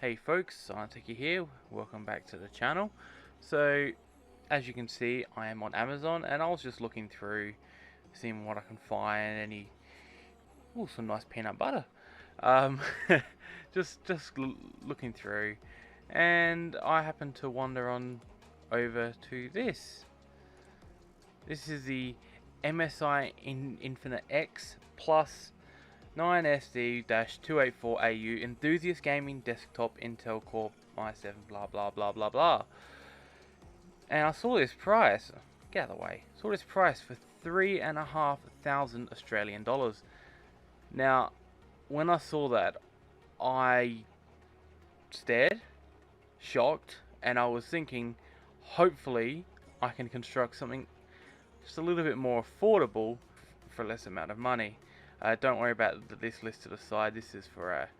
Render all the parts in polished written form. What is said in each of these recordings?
Hey folks, Tiki here, welcome back to the channel. So, as you can see, I am on Amazon and I was just looking through, seeing what I can find, some nice peanut butter. Um, just looking through, and I happened to wander on over to this. This is the MSI Infinite X Plus 9SD-284AU Enthusiast Gaming Desktop Intel Core i7 blah blah blah blah blah. And I saw this price, get out of the way, saw this price for $3,500 Australian dollars. Now, when I saw that, I stared, shocked, and I was thinking, hopefully I can construct something just a little bit more affordable for less amount of money. Don't worry about this list to the side, this is for a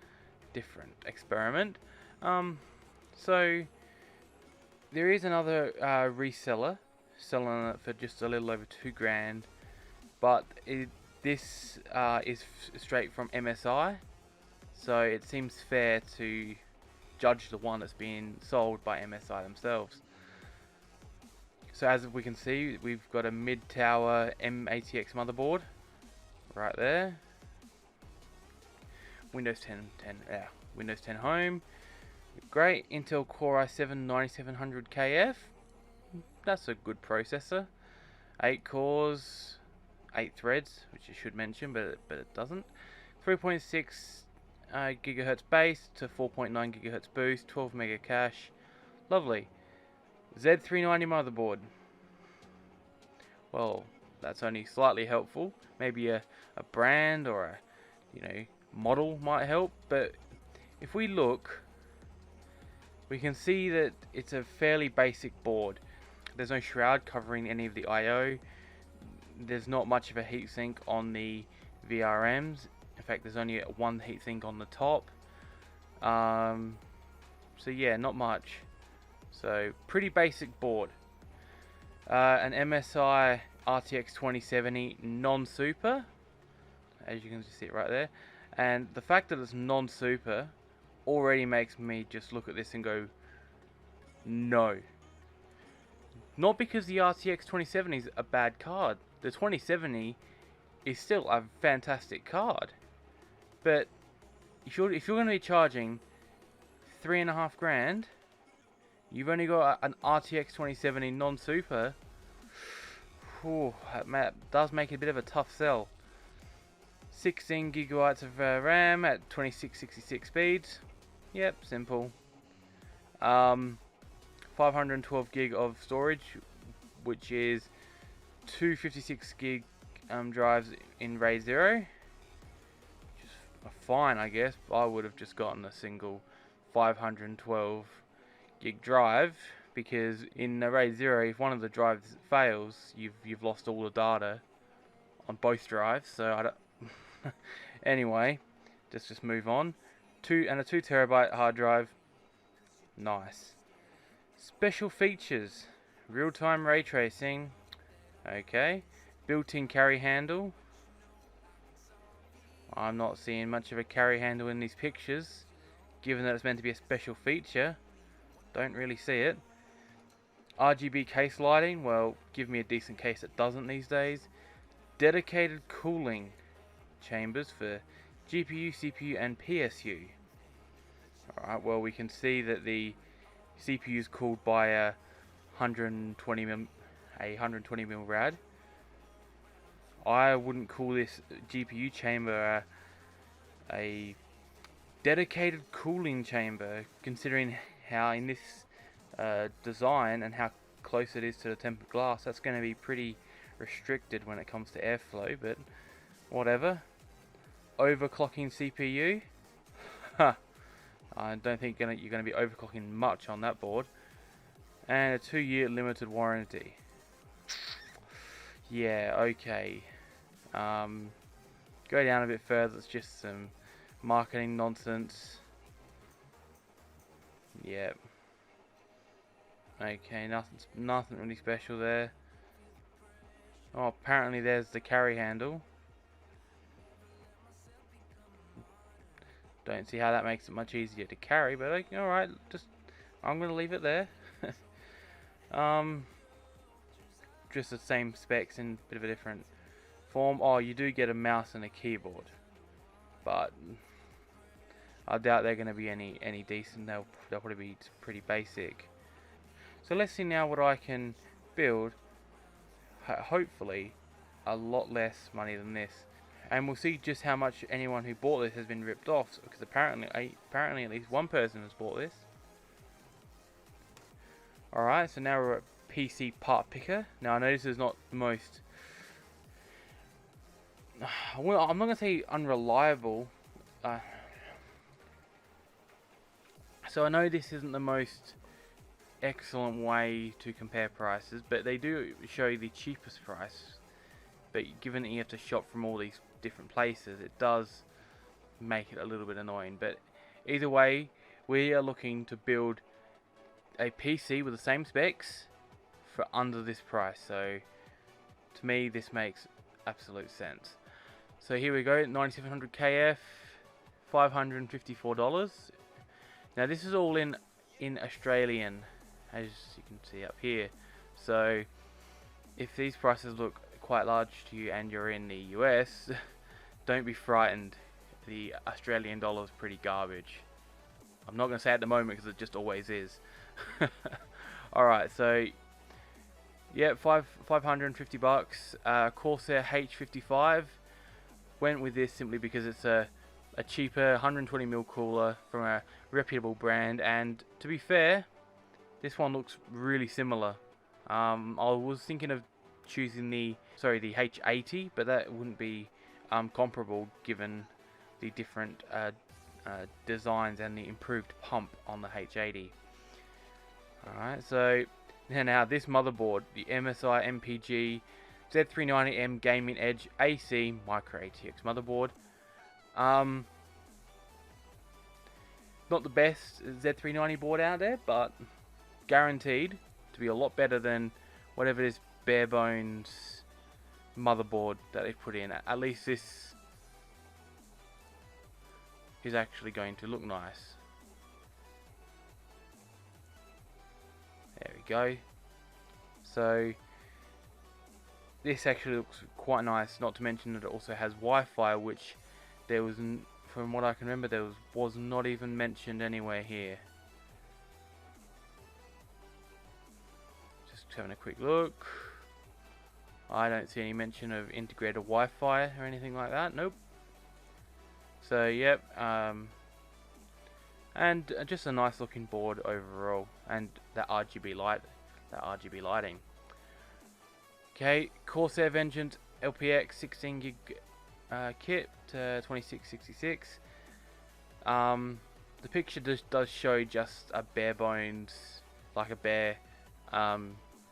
different experiment. So there is another reseller selling it for just a little over $2,000, but this is straight from MSI, so it seems fair to judge the one that's being sold by MSI themselves. So as we can see, we've got a mid-tower M80X motherboard right there. Windows 10 Home. Great Intel Core i7-9700KF. That's a good processor. 8 cores, 8 threads, which it should mention, but it doesn't. 3.6 gigahertz base to 4.9 gigahertz boost, 12 mega cache. Lovely. Z390 motherboard. Well, that's only slightly helpful. Maybe a brand or a model might help, but if we look, we can see that it's a fairly basic board. There's no shroud covering any of the I/O. There's not much of a heatsink on the VRMs. In fact, there's only one heatsink on the top. So yeah, not much. So pretty basic board. An MSI RTX 2070 non-super, as you can see it right there. And the fact that it's non-super already makes me just look at this and go, no. Not because the RTX 2070 is a bad card. The 2070 is still a fantastic card. But if you're going to be charging $3,500, you've only got an RTX 2070 non-super. That does make it a bit of a tough sell. 16 gigabytes of RAM at 2666 speeds. Yep, simple. 512 gig of storage, which is 256 gig drives in RAID 0. Which is fine, I guess. I would have just gotten a single 512 gig drive, because in the RAID 0, if one of the drives fails, you've lost all the data on both drives. So I don't. Anyway, just move on. A 2 terabyte hard drive. Nice. Special features: real-time ray tracing. Okay. Built-in carry handle. I'm not seeing much of a carry handle in these pictures, given that it's meant to be a special feature. Don't really see it. RGB case lighting. Well, give me a decent case that doesn't these days. Dedicated cooling chambers for GPU, CPU, and PSU. Alright, well, we can see that the CPU is cooled by a 120 mil rad. I wouldn't call this GPU chamber a dedicated cooling chamber, considering how in this design and how close it is to the tempered glass. That's going to be pretty restricted when it comes to airflow, but whatever. Overclocking CPU. I don't think you're going to be overclocking much on that board. And a 2-year limited warranty. Yeah, okay. Go down a bit further, it's just some marketing nonsense. Yeah. Okay, nothing really special there. Oh, apparently there's the carry handle. Don't see how that makes it much easier to carry, but like, alright, I'm gonna leave it there. Just the same specs in a bit of a different form. Oh, you do get a mouse and a keyboard, but I doubt they're gonna be any decent. They'll probably be pretty basic. So let's see now what I can build. Hopefully, a lot less money than this. And we'll see just how much anyone who bought this has been ripped off, because apparently at least one person has bought this. Alright, so now we're at PC Part Picker. Now I know this is not the most... well, I'm not going to say unreliable. So I know this isn't the most excellent way to compare prices, but they do show you the cheapest price. But given that you have to shop from all these different places, it does make it a little bit annoying. But either way, we are looking to build a PC with the same specs for under this price. So to me, this makes absolute sense. So here we go, 9700 KF, $554. Now this is all in Australian, as you can see up here. So if these prices look quite large to you and you're in the US, don't be frightened. The Australian dollar is pretty garbage. I'm not going to say at the moment because it just always is. Alright, so yeah, $550. Corsair H55. Went with this simply because it's a cheaper 120mm cooler from a reputable brand, and to be fair, this one looks really similar. I was thinking of choosing the H80, but that wouldn't be comparable given the different designs and the improved pump on the H80. Alright, so now this motherboard, the MSI MPG Z390M Gaming Edge AC Micro ATX motherboard. Not the best Z390 board out there, but guaranteed to be a lot better than whatever this bare bones motherboard that they've put in. At least this is actually going to look nice. There we go. So this actually looks quite nice, not to mention that it also has Wi-Fi, which there was, from what I can remember, there was not even mentioned anywhere here. Just having a quick look. I don't see any mention of integrated Wi-Fi or anything like that. Nope. So yep, and just a nice looking board overall, and that RGB lighting. Okay, Corsair Vengeance LPX 16 gig kit, 2666. The picture does show just a bare bones, like a bare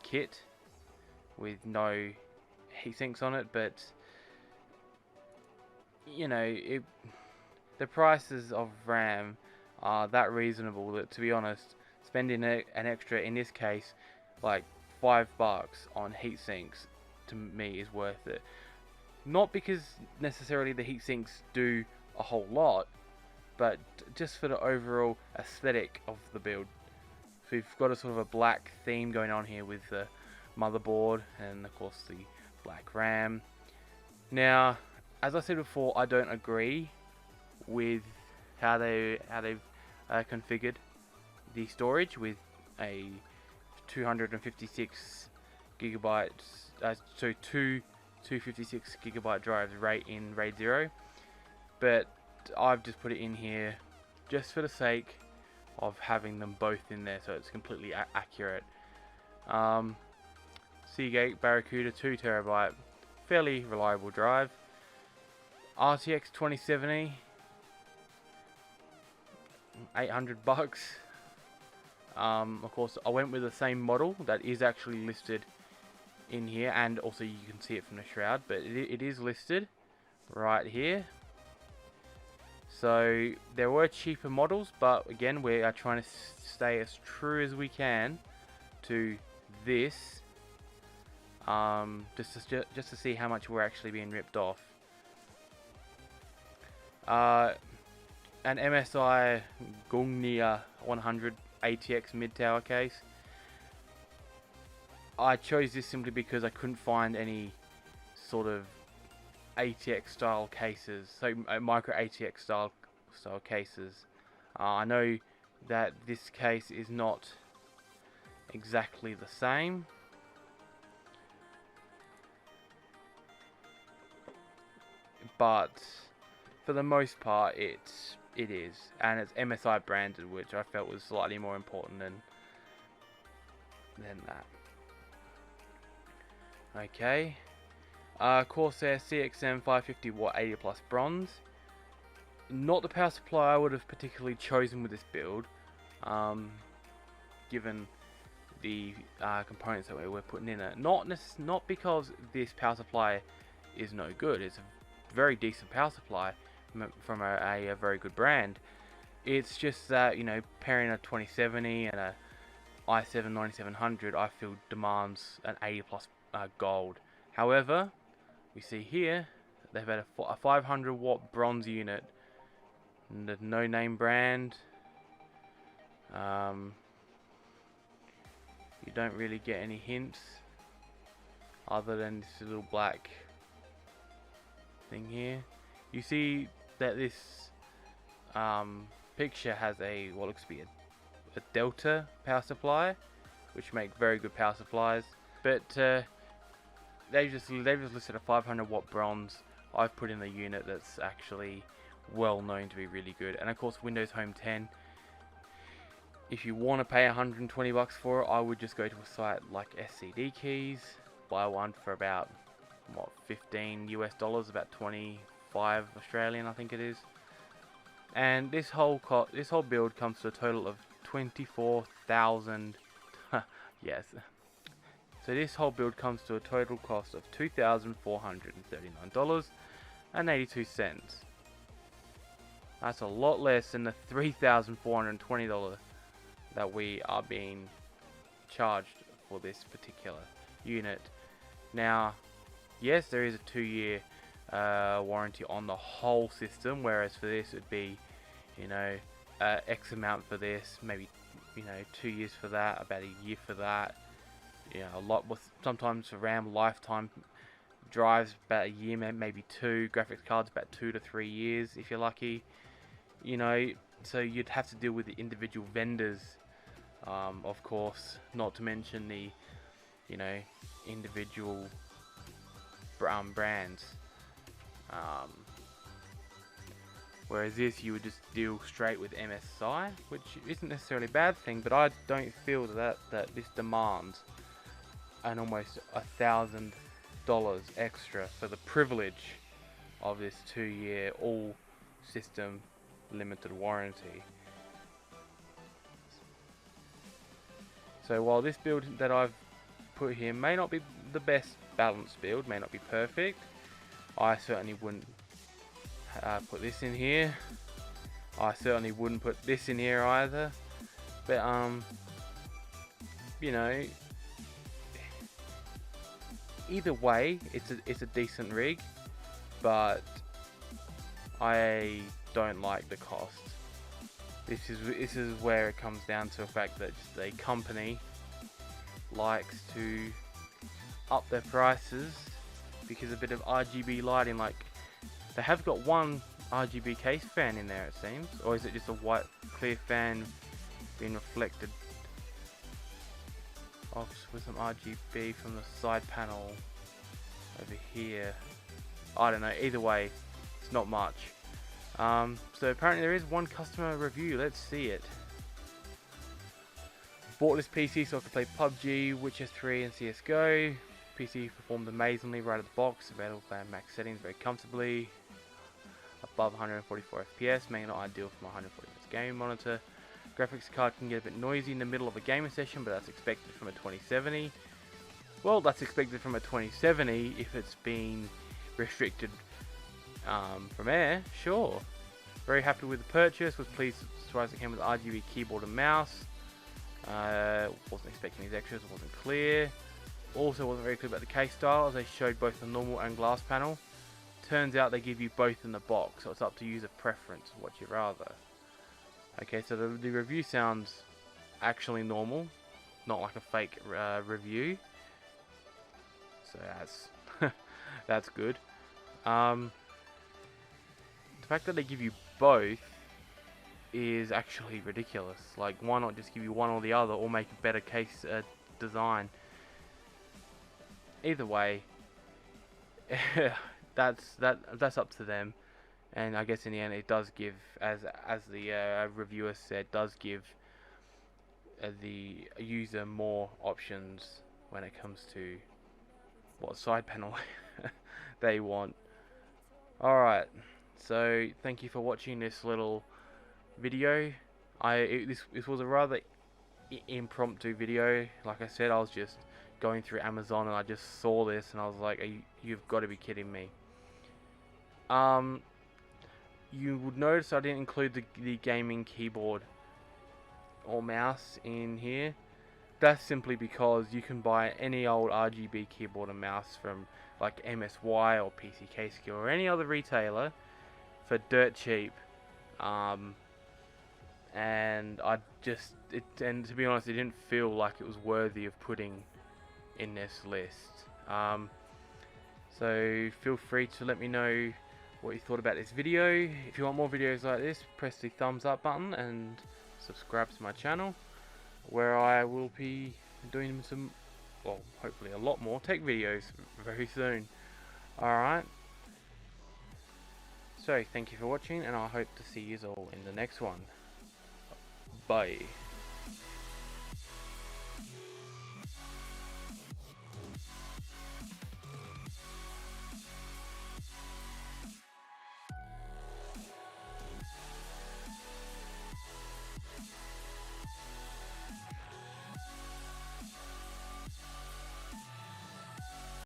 kit with no heatsinks on it, but you know, the prices of RAM are that reasonable that, to be honest, spending an extra, in this case, like $5 on heatsinks, to me is worth it. Not because necessarily the heatsinks do a whole lot, but just for the overall aesthetic of the build. So we've got a sort of a black theme going on here with the motherboard and of course the black RAM. Now, as I said before, I don't agree with how they've configured the storage with a 256 gigabytes, so two 256 gigabyte drives in RAID 0, but I've just put it in here just for the sake of having them both in there, so it's completely accurate. Seagate Barracuda 2TB, fairly reliable drive. RTX 2070, $800. Of course, I went with the same model that is actually listed in here, and also you can see it from the shroud, but it is listed right here. So there were cheaper models, but again, we are trying to stay as true as we can to this, just to see how much we're actually being ripped off. an MSI Gungnia 100 ATX mid-tower case. I chose this simply because I couldn't find any sort of ATX style cases, so micro ATX style cases. I know that this case is not exactly the same, but for the most part it is, and it's MSI branded, which I felt was slightly more important than that. Okay, Corsair CXM 550 watt 80 plus bronze. Not the power supply I would have particularly chosen with this build, given the components that we were putting in it. Not because this power supply is no good. It's a very decent power supply from a very good brand. It's just that, you know, pairing a 2070 and a i7 9700, I feel demands an 80 plus gold. However, we see here they've had a 500 watt bronze unit, the no name brand. You don't really get any hints other than this little black thing here. You see that this picture has what looks to be a Delta power supply, which make very good power supplies, but they've just listed a 500 watt bronze. I've put in a unit that's actually well known to be really good, and of course Windows Home 10. If you want to pay 120 bucks for it, I would just go to a site like SCD Keys, buy one for about what, $15 US, about 25 Australian, I think it is. And this whole build comes to a total of 24,000. Yes. So this whole build comes to a total cost of $2,439.82. That's a lot less than the $3,420 that we are being charged for this particular unit. Now, yes, there is a 2-year warranty on the whole system, whereas for this it would be, you know, X amount for this, maybe, you know, 2 years for that, about a year for that. You know, a lot with sometimes for RAM lifetime drives about a year, maybe 2. Graphics cards about 2 to 3 years if you're lucky. You know, so you'd have to deal with the individual vendors, of course, not to mention the, you know, individual brands. Whereas this, you would just deal straight with MSI, which isn't necessarily a bad thing, but I don't feel that this demands an almost $1,000 extra for the privilege of this 2-year all system limited warranty. So while this build that I've put here may not be the best balanced build, may not be perfect, I certainly wouldn't put this in here. I certainly wouldn't put this in here either. But you know, either way, it's a decent rig, but I don't like the cost. This is where it comes down to the fact that just a company likes to up their prices because a bit of RGB lighting. Like, they have got one RGB case fan in there, it seems, or is it just a white clear fan being reflected off with some RGB from the side panel over here? I don't know, either way, it's not much. So apparently there is one customer review. Let's see it. Bought this PC so I could play PUBG, Witcher 3 and CSGO. PC performed amazingly right out of the box, available at max settings very comfortably. Above 144 FPS, making it ideal for my 140 Hz gaming monitor. Graphics card can get a bit noisy in the middle of a gaming session, but that's expected from a 2070. Well, that's expected from a 2070 if it's been restricted from air, sure. Very happy with the purchase, was pleased as far as it came with RGB keyboard and mouse. Wasn't expecting these extras, it wasn't clear. Also wasn't very clear about the case style, as they showed both the normal and glass panel. turns out they give you both in the box, so it's up to user preference what you rather. Okay, so the review sounds actually normal, not like a fake review. So that's that's good. The fact that they give you both is actually ridiculous. Like, why not just give you one or the other, or make a better case design? Either way, that's up to them. And I guess in the end, it does give, as the reviewer said, does give the user more options when it comes to what side panel they want. Alright, so thank you for watching this little video. This was a rather impromptu video. Like I said, I was just going through Amazon and I just saw this and I was like, you've got to be kidding me. You would notice I didn't include the gaming keyboard or mouse in here. That's simply because you can buy any old RGB keyboard and mouse from like MSI or PCK Skill or any other retailer for dirt cheap. And and to be honest, it didn't feel like it was worthy of putting in this list. So feel free to let me know what you thought about this video. If you want more videos like this, press the thumbs up button and subscribe to my channel, where I will be doing some, well, hopefully a lot more tech videos very soon. Alright, so thank you for watching, and I hope to see you all in the next one. Bye.